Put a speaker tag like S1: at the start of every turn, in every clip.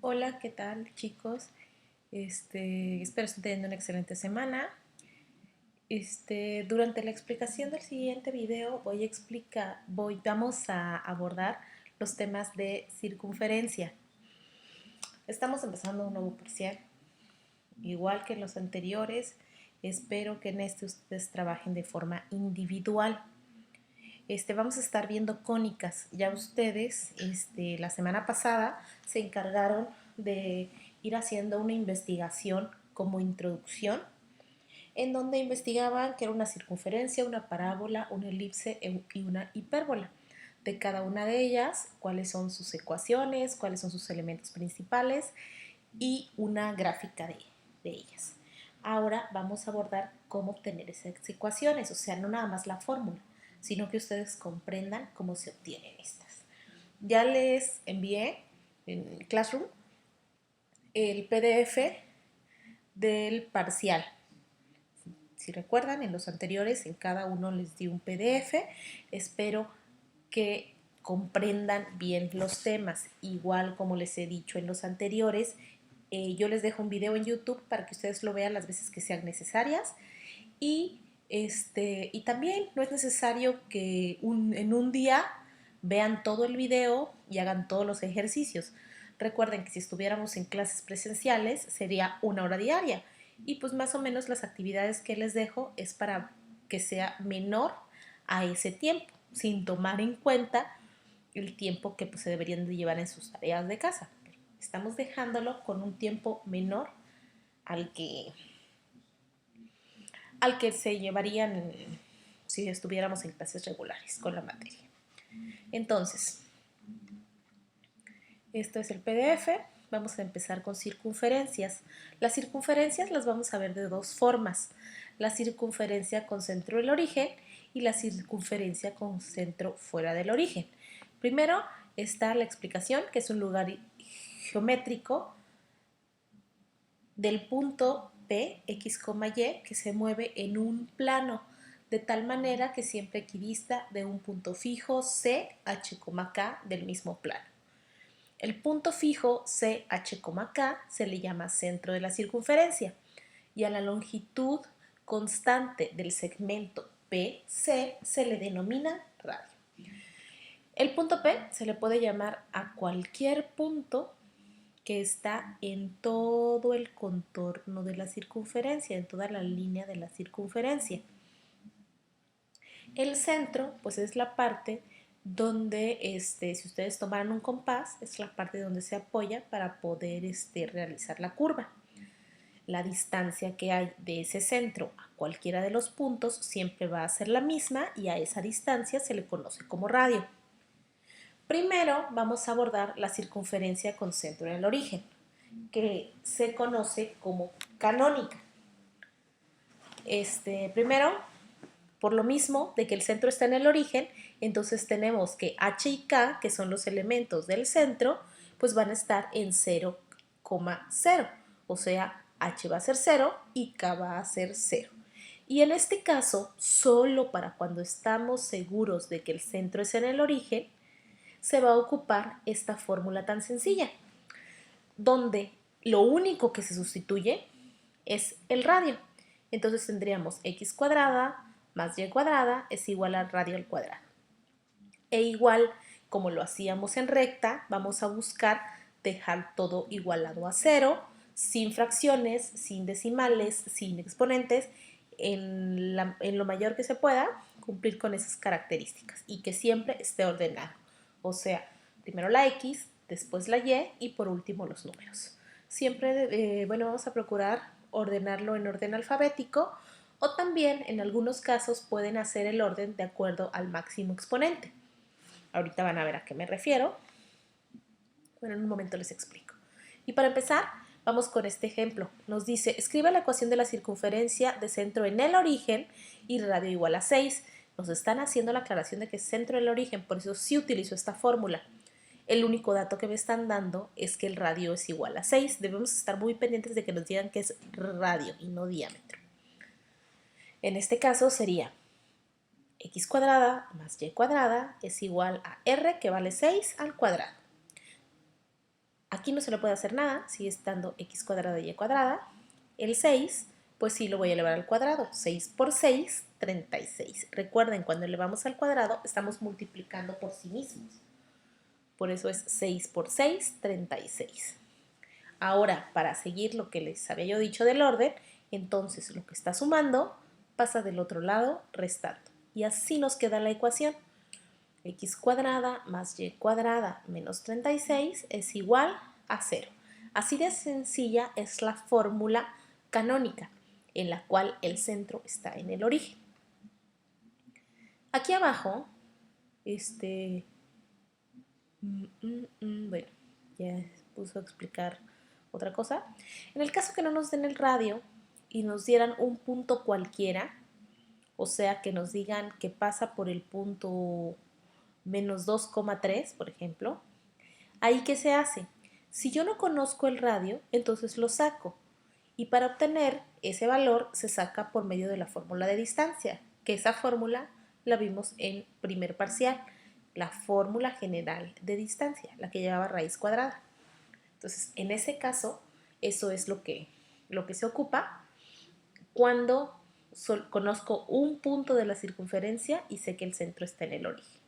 S1: Hola, ¿qué tal, chicos? Espero estén teniendo una excelente semana. Durante la explicación del siguiente video vamos a abordar los temas de circunferencia. Estamos empezando un nuevo parcial, igual que en los anteriores. Espero que en este ustedes trabajen de forma individual. Vamos a estar viendo cónicas. Ya ustedes, la semana pasada, se encargaron de ir haciendo una investigación como introducción, en donde investigaban qué era una circunferencia, una parábola, una elipse y una hipérbola. De cada una de ellas, cuáles son sus ecuaciones, cuáles son sus elementos principales y una gráfica de ellas. Ahora vamos a abordar cómo obtener esas ecuaciones, o sea, no nada más la fórmula, sino que ustedes comprendan cómo se obtienen estas. Ya les envié en Classroom el PDF del parcial. Si recuerdan, en los anteriores, en cada uno les di un PDF. Espero que comprendan bien los temas. Igual como les he dicho en los anteriores, yo les dejo un video en YouTube para que ustedes lo vean las veces que sean necesarias. Y, y también no es necesario que en un día vean todo el video y hagan todos los ejercicios. Recuerden que si estuviéramos en clases presenciales sería 1 hora diaria y pues más o menos las actividades que les dejo es para que sea menor a ese tiempo, sin tomar en cuenta el tiempo que pues, se deberían de llevar en sus tareas de casa. Estamos dejándolo con un tiempo menor al que, al que se llevarían si estuviéramos en clases regulares con la materia. Entonces, esto es el PDF. Vamos a empezar con circunferencias. Las circunferencias las vamos a ver de dos formas. La circunferencia con centro del origen y la circunferencia con centro fuera del origen. Primero está la explicación, que es un lugar geométrico del punto P, X, Y, que se mueve en un plano, de tal manera que siempre equidista de un punto fijo C, H, K del mismo plano. El punto fijo CH, K se le llama centro de la circunferencia y a la longitud constante del segmento PC se le denomina radio. El punto P se le puede llamar a cualquier punto que está en todo el contorno de la circunferencia, en toda la línea de la circunferencia. El centro, pues es la parte donde, si ustedes tomaran un compás, es la parte donde se apoya para poder realizar la curva. La distancia que hay de ese centro a cualquiera de los puntos siempre va a ser la misma y a esa distancia se le conoce como radio. Primero vamos a abordar la circunferencia con centro en el origen, que se conoce como canónica. Primero, por lo mismo de que el centro está en el origen, entonces tenemos que H y K, que son los elementos del centro, pues van a estar en 0,0. O sea, H va a ser 0 y K va a ser 0. Y en este caso, solo para cuando estamos seguros de que el centro es en el origen, se va a ocupar esta fórmula tan sencilla, donde lo único que se sustituye es el radio. Entonces tendríamos x cuadrada más y cuadrada es igual al radio al cuadrado. E igual, como lo hacíamos en recta, vamos a buscar dejar todo igualado a 0, sin fracciones, sin decimales, sin exponentes, en lo mayor que se pueda, cumplir con esas características y que siempre esté ordenado. O sea, primero la X, después la Y por último los números. Siempre, vamos a procurar ordenarlo en orden alfabético o también en algunos casos pueden hacer el orden de acuerdo al máximo exponente. Ahorita van a ver a qué me refiero. Bueno, en un momento les explico. Y para empezar, vamos con este ejemplo. Nos dice, escribe la ecuación de la circunferencia de centro en el origen y radio igual a 6. Nos están haciendo la aclaración de que es centro en el origen, por eso sí utilizo esta fórmula. El único dato que me están dando es que el radio es igual a 6. Debemos estar muy pendientes de que nos digan que es radio y no diámetro. En este caso sería x cuadrada más y cuadrada es igual a r, que vale 6 al cuadrado. Aquí no se le puede hacer nada, sigue estando x cuadrada y y cuadrada. El 6, pues sí lo voy a elevar al cuadrado. 6 por 6, 36. Recuerden, cuando elevamos al cuadrado, estamos multiplicando por sí mismos. Por eso es 6 por 6, 36. Ahora, para seguir lo que les había yo dicho del orden, entonces lo que está sumando pasa del otro lado restando. Y así nos queda la ecuación. X cuadrada más y cuadrada menos 36 es igual a 0. Así de sencilla es la fórmula canónica, en la cual el centro está en el origen. Aquí abajo, bueno, ya puso a explicar otra cosa. En el caso que no nos den el radio y nos dieran un punto cualquiera, o sea, que nos digan que pasa por el punto menos 2,3, por ejemplo, ¿ahí qué se hace? Si yo no conozco el radio, entonces lo saco. Y para obtener ese valor se saca por medio de la fórmula de distancia, que esa fórmula la vimos en primer parcial, la fórmula general de distancia, la que llevaba raíz cuadrada. Entonces, en ese caso, eso es lo que se ocupa cuando conozco un punto de la circunferencia y sé que el centro está en el origen.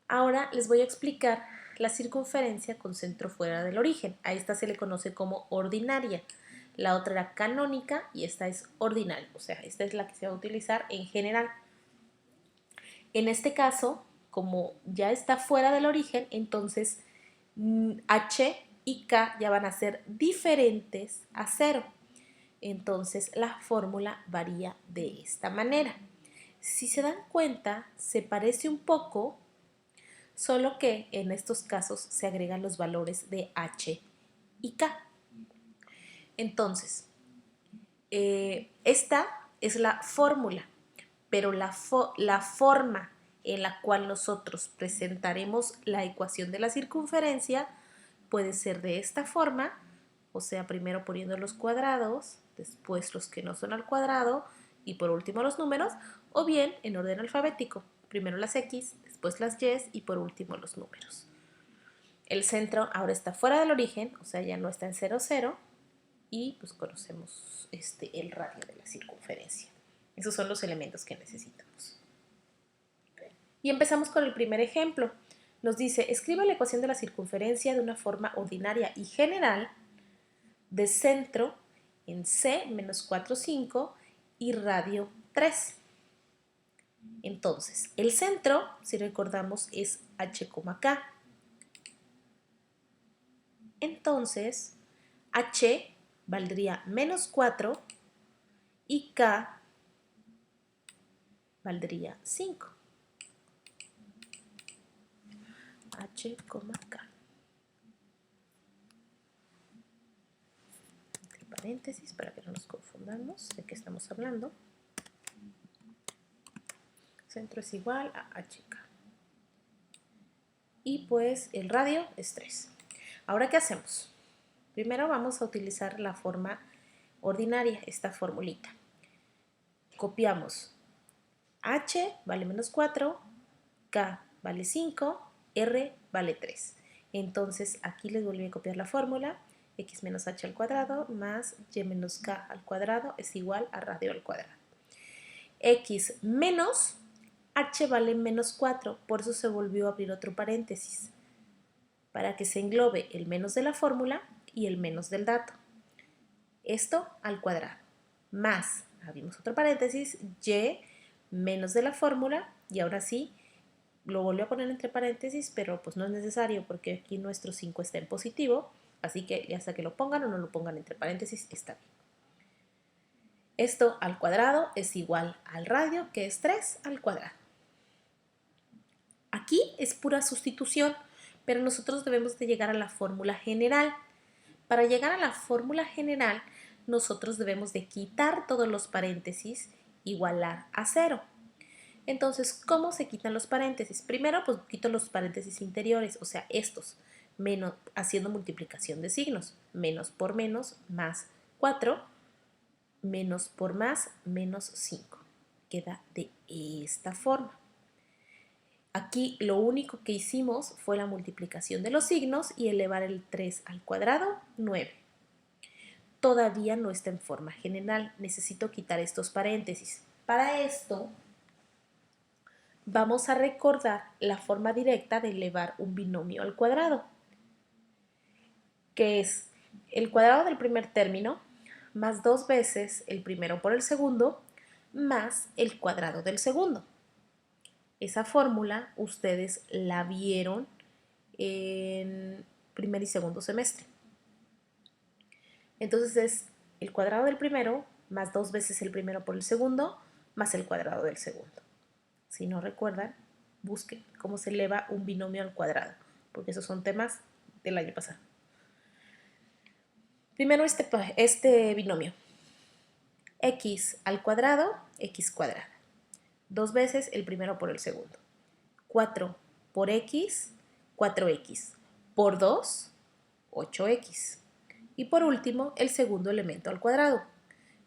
S1: Ahora les voy a explicar la circunferencia con centro fuera del origen. A esta se le conoce como ordinaria. La otra era canónica y esta es ordinal. O sea, esta es la que se va a utilizar en general. En este caso, como ya está fuera del origen, entonces H y K ya van a ser diferentes a 0. Entonces la fórmula varía de esta manera. Si se dan cuenta, se parece un poco, solo que en estos casos se agregan los valores de H y K. Entonces, esta es la fórmula, pero la forma en la cual nosotros presentaremos la ecuación de la circunferencia puede ser de esta forma, o sea, primero poniendo los cuadrados, después los que no son al cuadrado y por último los números, o bien en orden alfabético, primero las X, después las Y y por último los números. El centro ahora está fuera del origen, o sea, ya no está en 0, 0, y pues conocemos el radio de la circunferencia. Esos son los elementos que necesitamos. Y empezamos con el primer ejemplo. Nos dice, escriba la ecuación de la circunferencia de una forma ordinaria y general de centro en C menos 4, 5 y radio 3. Entonces, el centro, si recordamos, es H, K. Entonces, H valdría menos 4 y K valdría 5. H, K. Entre paréntesis para que no nos confundamos de qué estamos hablando. Centro es igual a HK. Y pues el radio es 3. Ahora, ¿qué hacemos? Primero vamos a utilizar la forma ordinaria, esta formulita. Copiamos H vale menos 4, K vale 5, R vale 3. Entonces aquí les volví a copiar la fórmula, x menos h al cuadrado más y menos k al cuadrado es igual a radio al cuadrado. X menos h vale menos 4, por eso se volvió a abrir otro paréntesis, para que se englobe el menos de la fórmula y el menos del dato. Esto al cuadrado, más, abrimos otro paréntesis, y menos de la fórmula, y ahora sí, lo volvió a poner entre paréntesis, pero pues no es necesario porque aquí nuestro 5 está en positivo, así que ya sea que lo pongan o no lo pongan entre paréntesis, está bien. Esto al cuadrado es igual al radio, que es 3 al cuadrado. Aquí es pura sustitución, pero nosotros debemos de llegar a la fórmula general. Para llegar a la fórmula general, nosotros debemos de quitar todos los paréntesis, igualar a 0. Entonces, ¿cómo se quitan los paréntesis? Primero, pues quito los paréntesis interiores, o sea, estos, menos, haciendo multiplicación de signos. Menos por menos, más 4, menos por más, menos 5. Queda de esta forma. Aquí lo único que hicimos fue la multiplicación de los signos y elevar el 3 al cuadrado, 9. Todavía no está en forma general, necesito quitar estos paréntesis. Para esto, vamos a recordar la forma directa de elevar un binomio al cuadrado, que es el cuadrado del primer término más 2 veces el primero por el segundo más el cuadrado del segundo. Esa fórmula ustedes la vieron en primer y segundo semestre. Entonces es el cuadrado del primero más 2 veces el primero por el segundo más el cuadrado del segundo. Si no recuerdan, busquen cómo se eleva un binomio al cuadrado, porque esos son temas del año pasado. Primero este binomio. X al cuadrado, x cuadrada. 2 veces el primero por el segundo. 4 por x, 4x. Por 2, 8x. Y por último, el segundo elemento al cuadrado.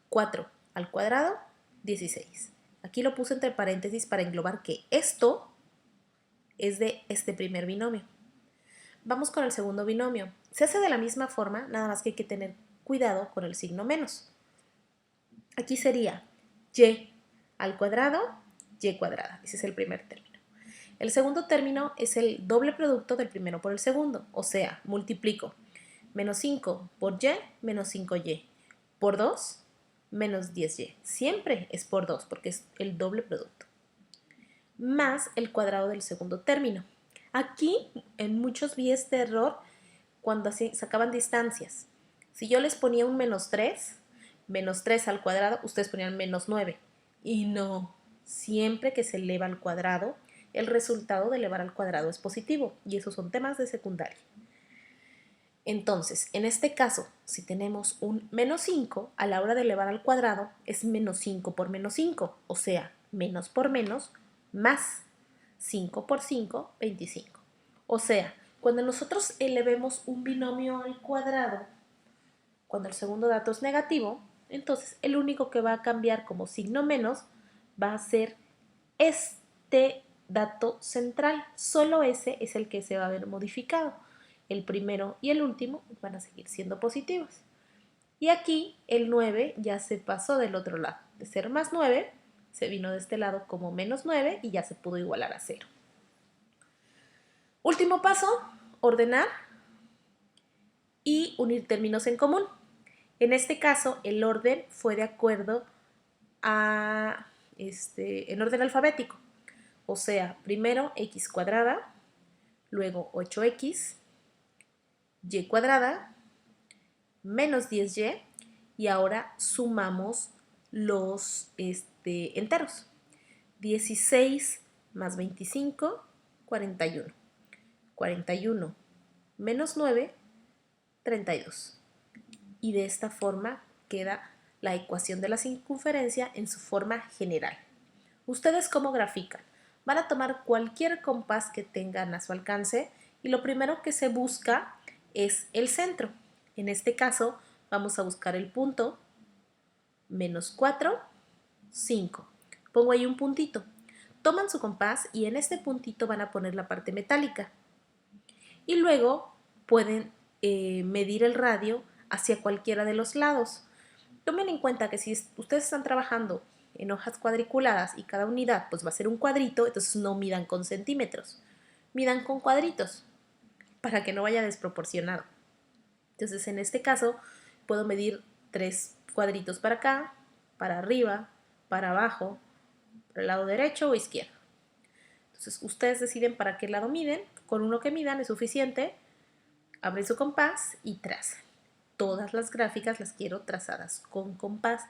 S1: 4 al cuadrado, 16. Aquí lo puse entre paréntesis para englobar que esto es de este primer binomio. Vamos con el segundo binomio. Se hace de la misma forma, nada más que hay que tener cuidado con el signo menos. Aquí sería y al cuadrado, y cuadrada. Ese es el primer término. El segundo término es el doble producto del primero por el segundo, o sea, multiplico menos 5 por y, menos 5y. Por 2, menos 10y. Siempre es por 2 porque es el doble producto. Más el cuadrado del segundo término. Aquí en muchos vi este error cuando sacaban distancias. Si yo les ponía un menos 3 al cuadrado, ustedes ponían menos 9. Y no, siempre que se eleva al cuadrado, el resultado de elevar al cuadrado es positivo. Y esos son temas de secundaria. Entonces, en este caso, si tenemos un menos 5, a la hora de elevar al cuadrado es menos 5 por menos 5, o sea, menos por menos, más 5 por 5, 25. O sea, cuando nosotros elevemos un binomio al cuadrado, cuando el segundo dato es negativo, entonces el único que va a cambiar como signo menos va a ser este dato central. Solo ese es el que se va a ver modificado. El primero y el último van a seguir siendo positivos. Y aquí el 9 ya se pasó del otro lado. De ser más 9, se vino de este lado como menos 9 y ya se pudo igualar a 0. Último paso, ordenar y unir términos en común. En este caso, el orden fue de acuerdo a en orden alfabético. O sea, primero x cuadrada, luego 8x, y cuadrada, menos 10y, y ahora sumamos los enteros. 16 más 25, 41. 41 menos 9, 32. Y de esta forma queda la ecuación de la circunferencia en su forma general. ¿Ustedes cómo grafican? Van a tomar cualquier compás que tengan a su alcance y lo primero que se busca es el centro. En este caso vamos a buscar el punto menos 4, 5. Pongo ahí un puntito. Toman su compás y en este puntito van a poner la parte metálica. Y luego pueden medir el radio hacia cualquiera de los lados. Tomen en cuenta que si ustedes están trabajando en hojas cuadriculadas y cada unidad pues va a ser un cuadrito, entonces no midan con centímetros, midan con cuadritos para que no vaya desproporcionado. Entonces en este caso puedo medir 3 cuadritos para acá, para arriba, para abajo, para el lado derecho o izquierdo. Entonces ustedes deciden para qué lado miden, con uno que midan es suficiente, abren su compás y trazan. Todas las gráficas las quiero trazadas con compás.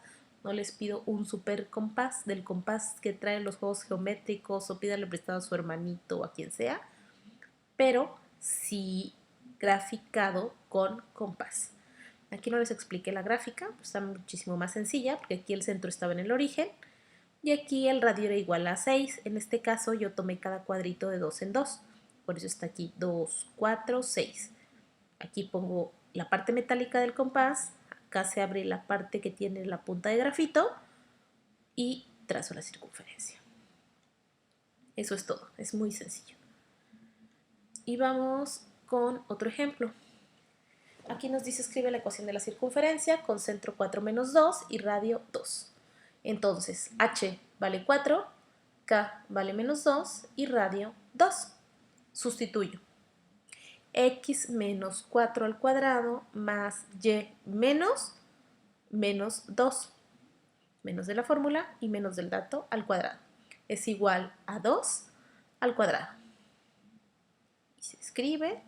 S1: No les pido un super compás, del compás que traen los juegos geométricos o pídanle prestado a su hermanito o a quien sea, pero sí graficado con compás. Aquí no les expliqué la gráfica, pues está muchísimo más sencilla porque aquí el centro estaba en el origen y aquí el radio era igual a 6. En este caso yo tomé cada cuadrito de 2 en 2, por eso está aquí 2, 4, 6. Aquí pongo la parte metálica del compás, acá se abre la parte que tiene la punta de grafito y trazo la circunferencia. Eso es todo, es muy sencillo. Y vamos con otro ejemplo. Aquí nos dice escribe la ecuación de la circunferencia con centro 4 menos 2 y radio 2. Entonces, h vale 4, k vale menos 2 y radio 2. Sustituyo. X menos 4 al cuadrado más y menos 2. Menos de la fórmula y menos del dato al cuadrado. Es igual a 2 al cuadrado. Y se escribe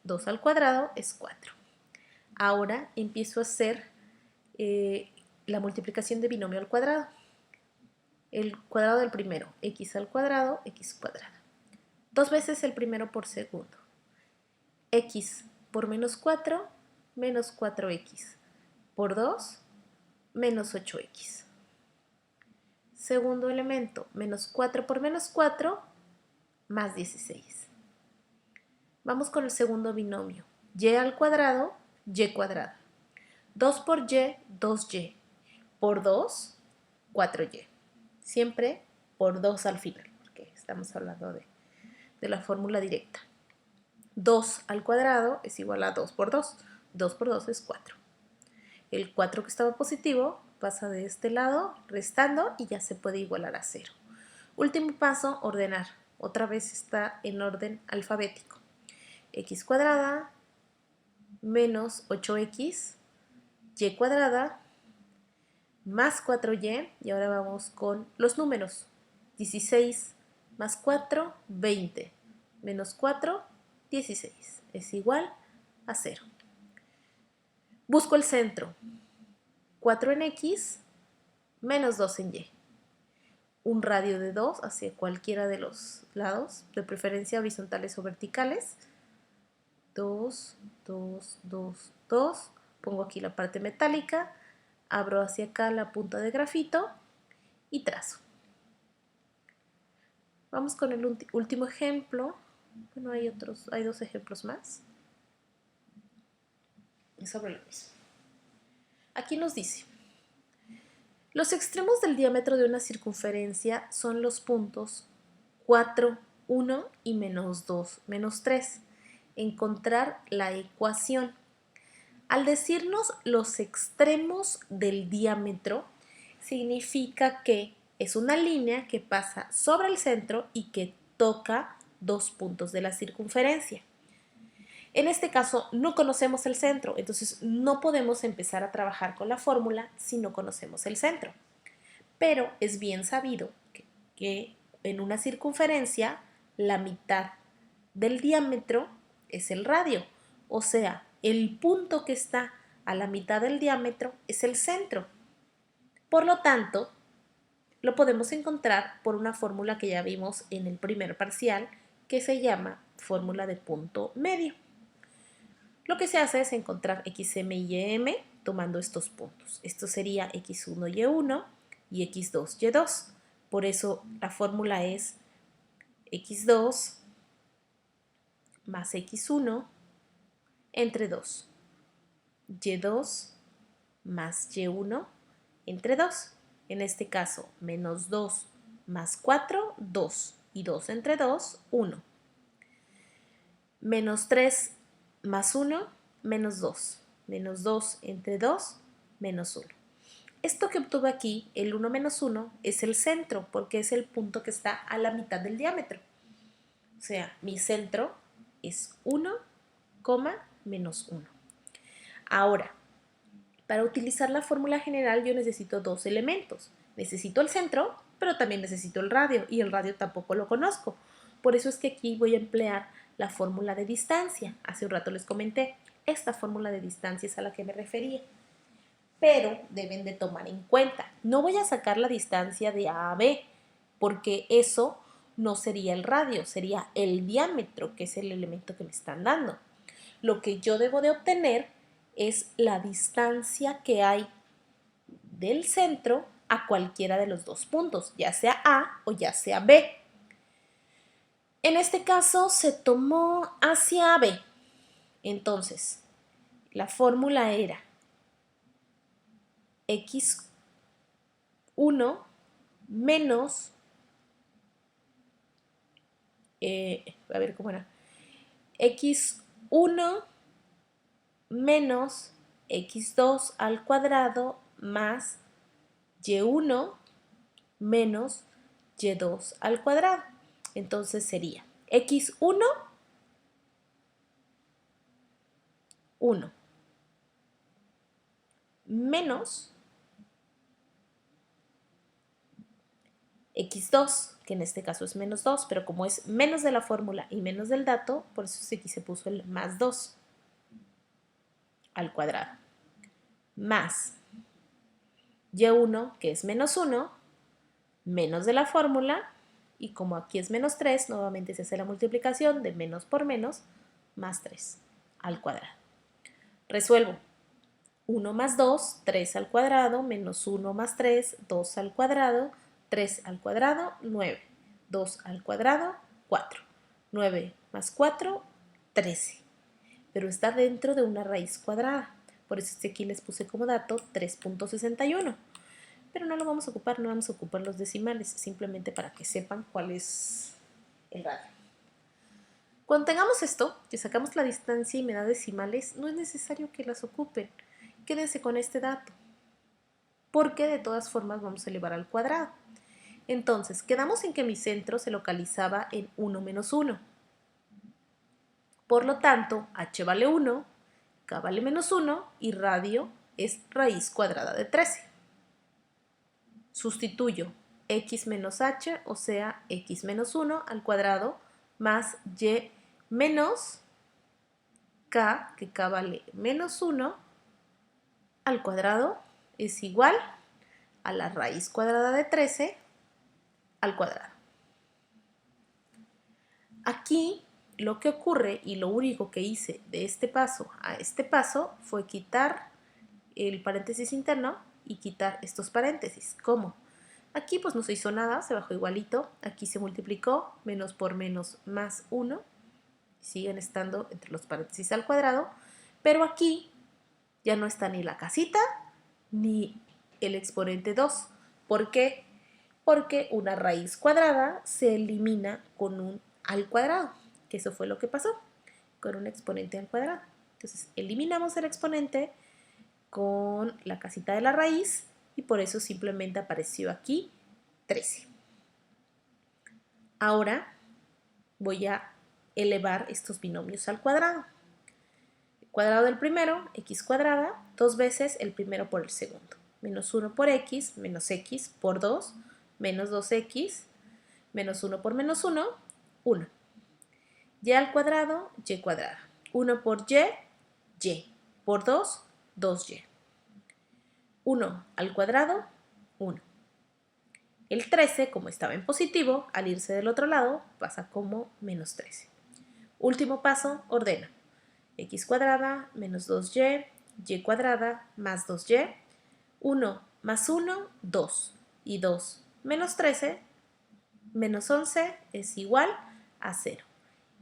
S1: 2 al cuadrado es 4. Ahora empiezo a hacer la multiplicación de binomio al cuadrado. El cuadrado del primero, x al cuadrado, x cuadrado. 2 veces el primero por segundo. X por menos 4, menos 4x. Por 2, menos 8x. Segundo elemento, menos 4 por menos 4, más 16. Vamos con el segundo binomio. Y al cuadrado, y cuadrado. 2 por y, 2y. Por 2, 4y. Siempre por 2 al final, porque estamos hablando de la fórmula directa. 2 al cuadrado es igual a 2 por 2. 2 por 2 es 4. El 4 que estaba positivo pasa de este lado restando y ya se puede igualar a 0. Último paso, ordenar. Otra vez está en orden alfabético. X cuadrada menos 8x, y cuadrada más 4y, y ahora vamos con los números. 16 más 4, 20, menos 4, 16, es igual a 0. Busco el centro. 4 en x, menos 2 en y. Un radio de 2 hacia cualquiera de los lados, de preferencia horizontales o verticales. 2, 2, 2, 2. Pongo aquí la parte metálica, abro hacia acá la punta de grafito y trazo. Vamos con el último ejemplo. Bueno, hay 2 ejemplos más. Es sobre lo mismo. Aquí nos dice, los extremos del diámetro de una circunferencia son los puntos 4, 1 y menos 2, menos 3. Encontrar la ecuación. Al decirnos los extremos del diámetro, significa que es una línea que pasa sobre el centro y que toca 2 puntos de la circunferencia. En este caso no conocemos el centro, entonces no podemos empezar a trabajar con la fórmula si no conocemos el centro. Pero es bien sabido que en una circunferencia la mitad del diámetro es el radio, o sea, el punto que está a la mitad del diámetro es el centro. Por lo tanto, lo podemos encontrar por una fórmula que ya vimos en el primer parcial, que se llama fórmula de punto medio. Lo que se hace es encontrar xm y ym tomando estos puntos. Esto sería x1, y1 y x2, y2. Por eso la fórmula es x2 más x1 entre 2. Y2 más y1 entre 2. En este caso, menos 2 más 4, 2. Y 2 entre 2, 1. Menos 3 más 1, menos 2. Menos 2 entre 2, menos 1. Esto que obtuve aquí, el 1 menos 1, es el centro, porque es el punto que está a la mitad del diámetro. O sea, mi centro es 1, menos 1. Ahora, para utilizar la fórmula general yo necesito 2 elementos. Necesito el centro, pero también necesito el radio, y el radio tampoco lo conozco. Por eso es que aquí voy a emplear la fórmula de distancia. Hace un rato les comenté, esta fórmula de distancia es a la que me refería. Pero deben de tomar en cuenta, no voy a sacar la distancia de A a B, porque eso no sería el radio, sería el diámetro, que es el elemento que me están dando. Lo que yo debo de obtener es la distancia que hay del centro a cualquiera de los dos puntos, ya sea A o ya sea B. En este caso se tomó hacia B. Entonces, la fórmula era x1 menos a ver cómo era, x1 menos x2 al cuadrado más y1 menos y2 al cuadrado. Entonces sería x1, 1, menos x2, que en este caso es menos 2, pero como es menos de la fórmula y menos del dato, por eso aquí se puso el más 2 al cuadrado, más y1, que es menos 1, menos de la fórmula, y como aquí es menos 3, nuevamente se hace la multiplicación de menos por menos, más 3 al cuadrado. Resuelvo. 1 más 2, 3 al cuadrado, menos 1 más 3, 2 al cuadrado, 3 al cuadrado, 9, 2 al cuadrado, 4, 9 más 4, 13, pero está dentro de una raíz cuadrada, por eso aquí les puse como dato 3.61, pero no lo vamos a ocupar, no vamos a ocupar los decimales, simplemente para que sepan cuál es el radio. Cuando tengamos esto, que sacamos la distancia y me da decimales, no es necesario que las ocupen. Quédense con este dato, porque de todas formas vamos a elevar al cuadrado. Entonces, quedamos en que mi centro se localizaba en 1 menos 1. Por lo tanto, h vale 1, k vale menos 1 y radio es raíz cuadrada de 13. Sustituyo x menos h, o sea, x menos 1 al cuadrado más y menos k, que k vale menos 1, al cuadrado es igual a la raíz cuadrada de 13 al cuadrado. Aquí lo que ocurre y lo único que hice de este paso a este paso fue quitar el paréntesis interno y quitar estos paréntesis. ¿Cómo? Aquí pues no se hizo nada, se bajó igualito. Aquí se multiplicó menos por menos más 1. Siguen estando entre los paréntesis al cuadrado. Pero aquí ya no está ni la casita ni el exponente 2. ¿Por qué? Porque una raíz cuadrada se elimina con un al cuadrado, que eso fue lo que pasó, con un exponente al cuadrado. Entonces eliminamos el exponente con la casita de la raíz y por eso simplemente apareció aquí 13. Ahora voy a elevar estos binomios al cuadrado. El cuadrado del primero, x cuadrada, 2 veces el primero por el segundo. Menos 1 por x, menos x por 2, menos 2x, menos 1 por menos 1, 1. Y al cuadrado, y cuadrada. 1 por y por 2, 2y. 1 al cuadrado, 1. El 13, como estaba en positivo, al irse del otro lado, pasa como menos 13. Último paso, ordena. X cuadrada menos 2y, y cuadrada más 2y, 1 más 1, 2, y 2 menos 13, menos 11 es igual a 0.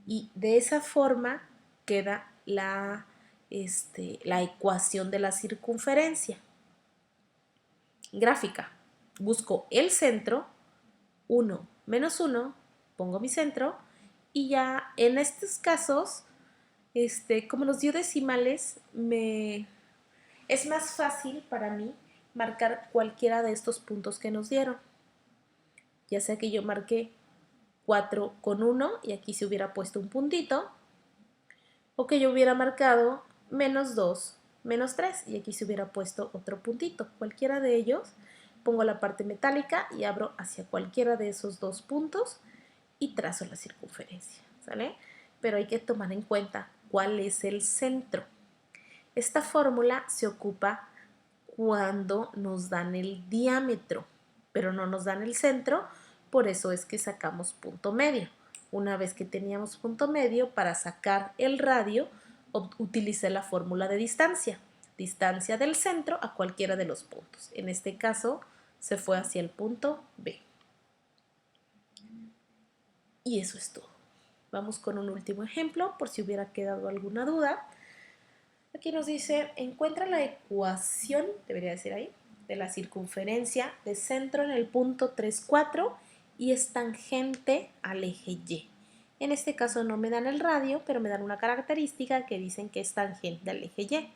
S1: Y de esa forma queda la ecuación de la circunferencia. Gráfica. Busco el centro, 1 menos 1, pongo mi centro, y ya en estos casos, como nos dio decimales, es más fácil para mí marcar cualquiera de estos puntos que nos dieron. Ya sea que yo marqué 4 con 1 y aquí se hubiera puesto un puntito, o que yo hubiera marcado menos 2, menos 3 y aquí se hubiera puesto otro puntito. Cualquiera de ellos, pongo la parte metálica y abro hacia cualquiera de esos dos puntos y trazo la circunferencia, ¿sale? Pero hay que tomar en cuenta cuál es el centro. Esta fórmula se ocupa cuando nos dan el diámetro, pero no nos dan el centro, por eso es que sacamos punto medio. Una vez que teníamos punto medio, para sacar el radio, utilicé la fórmula de distancia. Distancia del centro a cualquiera de los puntos. En este caso, se fue hacia el punto B. Y eso es todo. Vamos con un último ejemplo, por si hubiera quedado alguna duda. Aquí nos dice, encuentra la ecuación, debería decir ahí, de la circunferencia de centro en el punto 3, 4 y es tangente al eje Y. En este caso no me dan el radio, pero me dan una característica que dicen que es tangente al eje Y.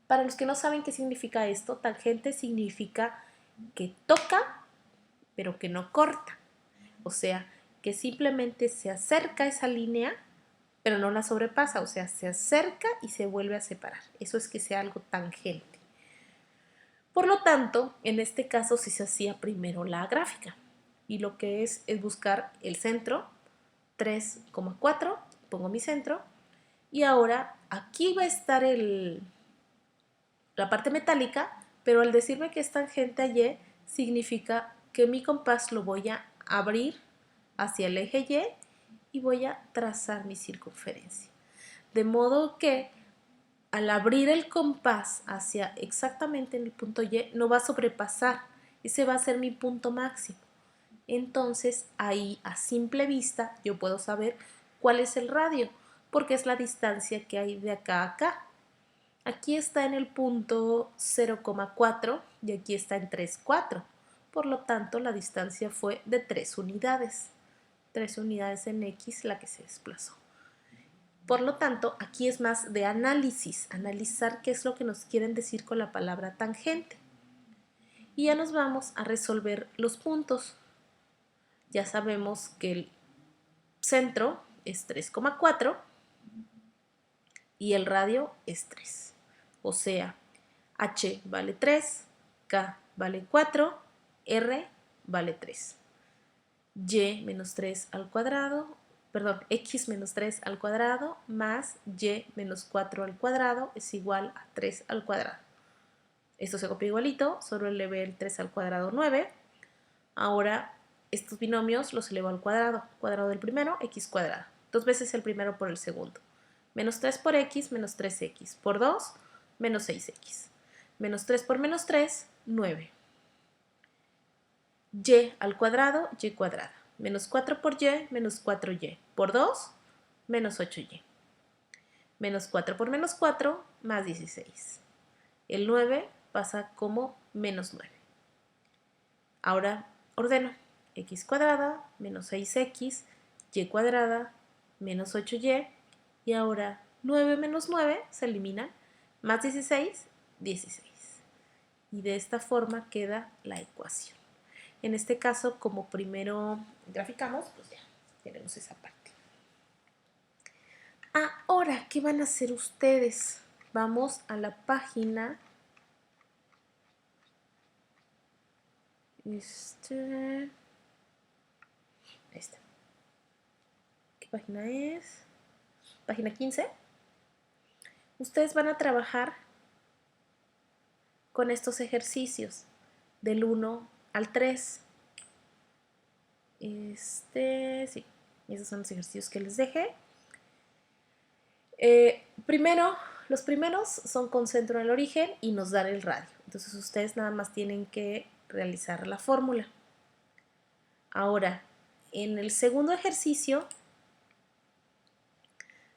S1: Para los que no saben qué significa esto, tangente significa que toca, pero que no corta. O sea, que simplemente se acerca a esa línea, pero no la sobrepasa. O sea, se acerca y se vuelve a separar. Eso es que sea algo tangente. Por lo tanto, en este caso sí se hacía primero la gráfica. Y lo que es buscar el centro, 3,4, pongo mi centro. Y ahora aquí va a estar la parte metálica, pero al decirme que es tangente a Y, significa que mi compás lo voy a abrir hacia el eje Y voy a trazar mi circunferencia. De modo que al abrir el compás hacia exactamente en el punto Y, no va a sobrepasar. Ese va a ser mi punto máximo. Entonces, ahí a simple vista yo puedo saber cuál es el radio, porque es la distancia que hay de acá a acá. Aquí está en el punto 0,4 y aquí está en 3,4. Por lo tanto, la distancia fue de 3 unidades. 3 unidades en X la que se desplazó. Por lo tanto, aquí es más de análisis, analizar qué es lo que nos quieren decir con la palabra tangente. Y ya nos vamos a resolver los puntos. Ya sabemos que el centro es 3,4 y el radio es 3. O sea, H vale 3, K vale 4, R vale 3. Y menos 3 al cuadrado, perdón, X menos 3 al cuadrado más Y menos 4 al cuadrado es igual a 3 al cuadrado. Esto se copia igualito, solo elevé el 3 al cuadrado 9. Ahora estos binomios los elevo al cuadrado. Cuadrado del primero, X cuadrado. 2 veces el primero por el segundo. Menos 3 por X, menos 3X. Por 2, menos 6X. Menos 3 por menos 3, 9. Y al cuadrado, Y cuadrada. Menos 4 por Y, menos 4Y. Por 2, menos 8Y. Menos 4 por menos 4, más 16. El 9 pasa como menos 9. Ahora ordeno. X cuadrada, menos 6X, Y cuadrada, menos 8Y. Y ahora 9 menos 9 se eliminan. Más 16, 16. Y de esta forma queda la ecuación. En este caso, como primero graficamos, pues ya tenemos esa parte. Ahora, ¿qué van a hacer ustedes? Vamos a la página. Ahí está. ¿Qué página es? Página 15. Ustedes van a trabajar con estos ejercicios del 1 al 3. Sí, esos son los ejercicios que les dejé. Los primeros son con centro en el origen y nos dan el radio. Entonces ustedes nada más tienen que realizar la fórmula. Ahora, en el segundo ejercicio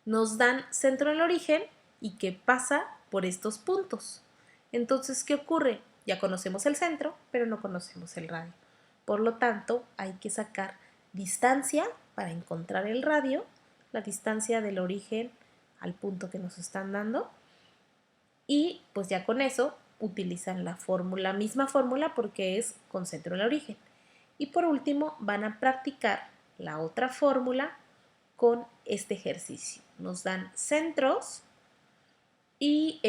S1: nos dan centro en el origen y que pasa por estos puntos. Entonces, ¿qué ocurre? Ya conocemos el centro, pero no conocemos el radio. Por lo tanto, hay que sacar distancia para encontrar el radio, la distancia del origen al punto que nos están dando. Y pues ya con eso utilizan la misma fórmula porque es con centro en el origen. Y por último van a practicar la otra fórmula con este ejercicio. Nos dan centros y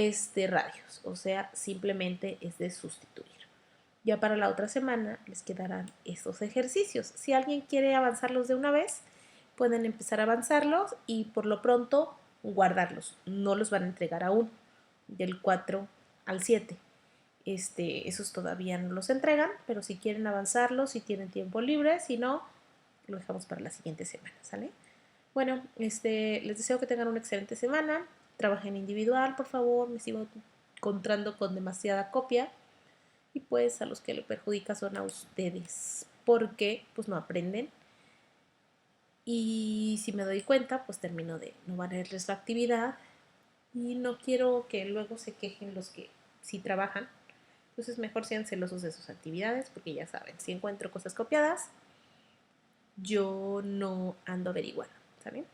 S1: radios, o sea, simplemente es de sustituir. Ya para la otra semana les quedarán estos ejercicios. Si alguien quiere avanzarlos de una vez, pueden empezar a avanzarlos y por lo pronto guardarlos. No los van a entregar aún, del 4 al 7. Esos todavía no los entregan, pero si quieren avanzarlos, si tienen tiempo libre, si no, lo dejamos para la siguiente semana, ¿sale? Bueno, les deseo que tengan una excelente semana. Trabajen individual, por favor. Me sigo encontrando con demasiada copia. Y pues a los que le perjudica son a ustedes, porque pues no aprenden. Y si me doy cuenta, pues termino de no valerles la actividad. Y no quiero que luego se quejen los que sí trabajan. Entonces mejor sean celosos de sus actividades, porque ya saben, si encuentro cosas copiadas, yo no ando averiguando, ¿saben?